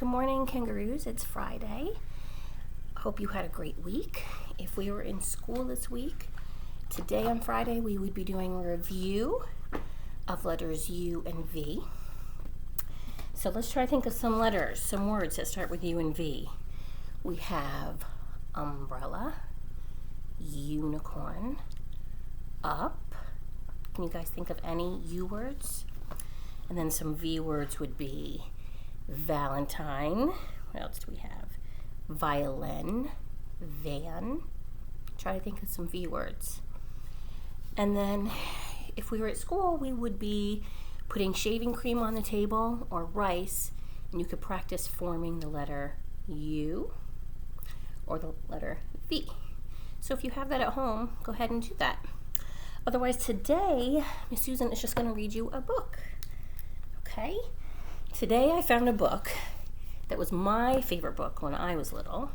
Good morning, Kangaroos. It's Friday. Hope you had a great week. If we were in school this week, today on Friday we would be doing a review of letters U and V. So let's try to think of some letters, some words that start with U and V. We have umbrella, unicorn, up. Can you guys think of any U words? And then some V words would be Valentine. What else do we have? Violin, van. Try to think of some V words. And then if we were at school, we would be putting shaving cream on the table or rice, and you could practice forming the letter U or the letter V. So if you have that at home, go ahead and do that. Otherwise, today, Miss Susan is just going to read you a book. Okay? Today I found a book that was my favorite book when I was little,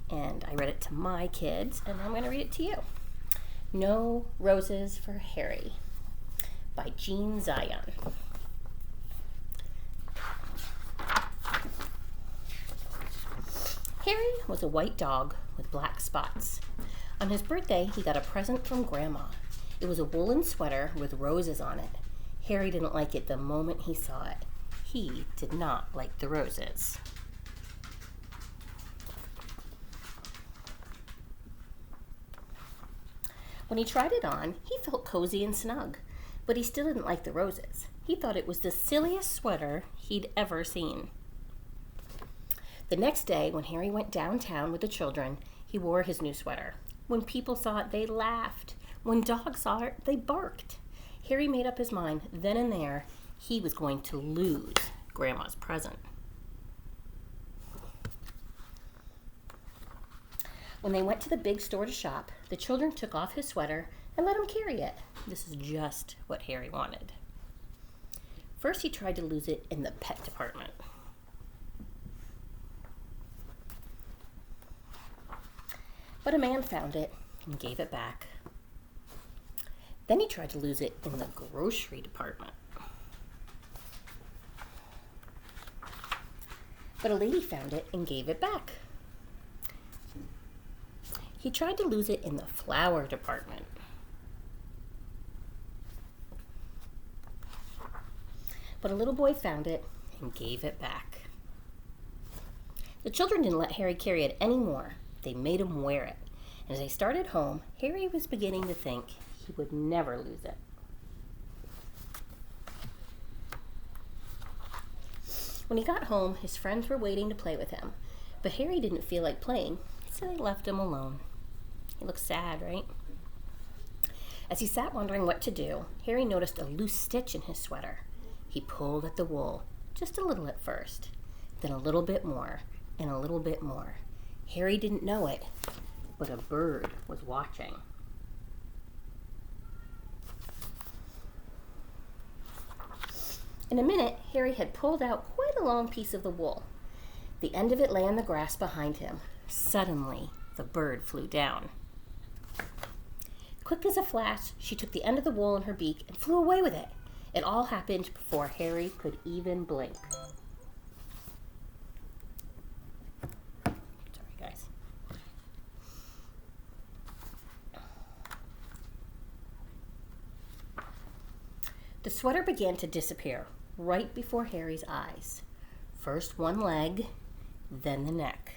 and I read it to my kids, and I'm going to read it to you. No Roses for Harry by Jean Zion. Harry was a white dog with black spots. On his birthday, he got a present from Grandma. It was a woolen sweater with roses on it. Harry didn't like it the moment he saw it. He did not like the roses. When he tried it on, he felt cozy and snug, but he still didn't like the roses. He thought it was the silliest sweater he'd ever seen. The next day, when Harry went downtown with the children, he wore his new sweater. When people saw it, they laughed. When dogs saw it, they barked. Harry made up his mind then and there he was going to lose Grandma's present. When they went to the big store to shop, the children took off his sweater and let him carry it. This is just what Harry wanted. First, he tried to lose it in the pet department. But a man found it and gave it back. Then he tried to lose it in the grocery department. But a lady found it and gave it back. He tried to lose it in the flower department. But a little boy found it and gave it back. The children didn't let Harry carry it anymore. They made him wear it. And as they started home, Harry was beginning to think he would never lose it. When he got home, his friends were waiting to play with him, but Harry didn't feel like playing, so they left him alone. He looked sad, right? As he sat wondering what to do, Harry noticed a loose stitch in his sweater. He pulled at the wool, just a little at first, then a little bit more, and a little bit more. Harry didn't know it, but a bird was watching. In a minute, Harry had pulled out quite a long piece of the wool. The end of it lay on the grass behind him. Suddenly, the bird flew down. Quick as a flash, she took the end of the wool in her beak and flew away with it. It all happened before Harry could even blink. Sorry, guys. The sweater began to disappear right before Harry's eyes. First one leg, then the neck,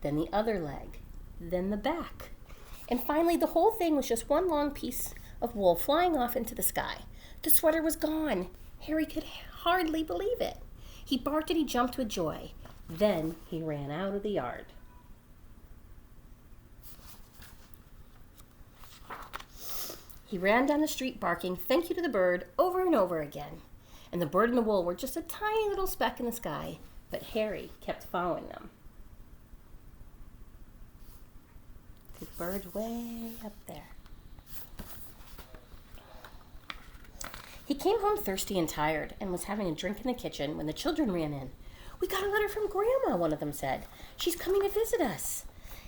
then the other leg, then the back. And finally, the whole thing was just one long piece of wool flying off into the sky. The sweater was gone. Harry could hardly believe it. He barked and he jumped with joy. Then he ran out of the yard. He ran down the street barking "Thank you" to the bird over and over again. And the bird and the wool were just a tiny little speck in the sky, but Harry kept following them. The bird's way up there. He came home thirsty and tired and was having a drink in the kitchen when the children ran in. "We got a letter from Grandma," one of them said. "She's coming to visit us."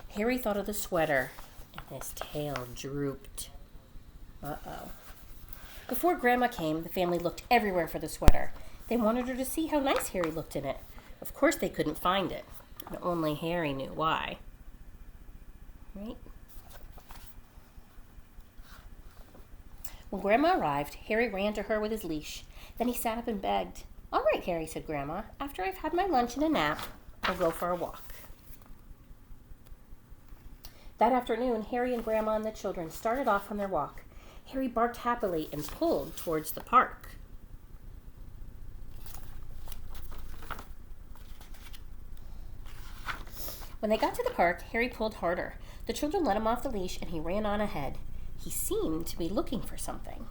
Harry thought of the sweater, and his tail drooped. Uh-oh. Before Grandma came, the family looked everywhere for the sweater. They wanted her to see how nice Harry looked in it. Of course they couldn't find it, and only Harry knew why. Right? When Grandma arrived, Harry ran to her with his leash. Then he sat up and begged. "All right, Harry," said Grandma. "After I've had my lunch and a nap, we'll go for a walk." That afternoon, Harry and Grandma and the children started off on their walk. Harry barked happily and pulled towards the park. When they got to the park, Harry pulled harder. The children let him off the leash and he ran on ahead. He seemed to be looking for something.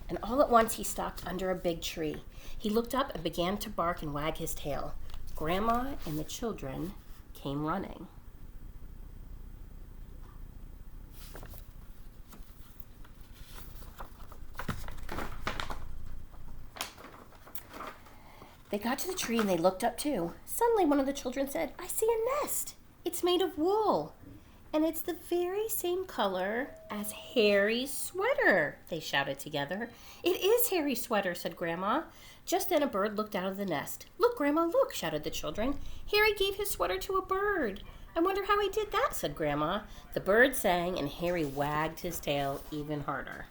And all at once he stopped under a big tree. He looked up and began to bark and wag his tail. Grandma and the children came running. They got to the tree and they looked up too. Suddenly one of the children said, "I see a nest. It's made of wool. And it's the very same color as Harry's sweater," they shouted together. "It is Harry's sweater," said Grandma. Just then a bird looked out of the nest. "Look, Grandma, look," shouted the children. "Harry gave his sweater to a bird." "I wonder how he did that," said Grandma. The bird sang and Harry wagged his tail even harder.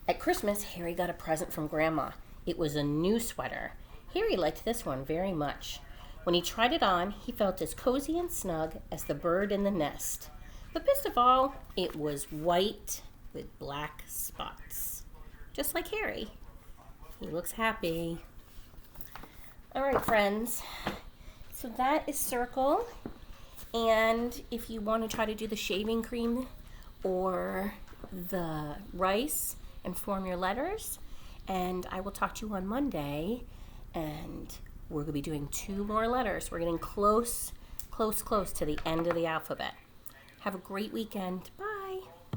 At Christmas, Harry got a present from Grandma. It was a new sweater. Harry liked this one very much. When he tried it on, he felt as cozy and snug as the bird in the nest. But best of all, it was white with black spots. Just like Harry. He looks happy. All right, friends. So that is circle. And if you want to try to do the shaving cream or the rice and form your letters, and I will talk to you on Monday, and we're going to be doing 2 more letters. We're getting close to the end of the alphabet. Have a great weekend. Bye.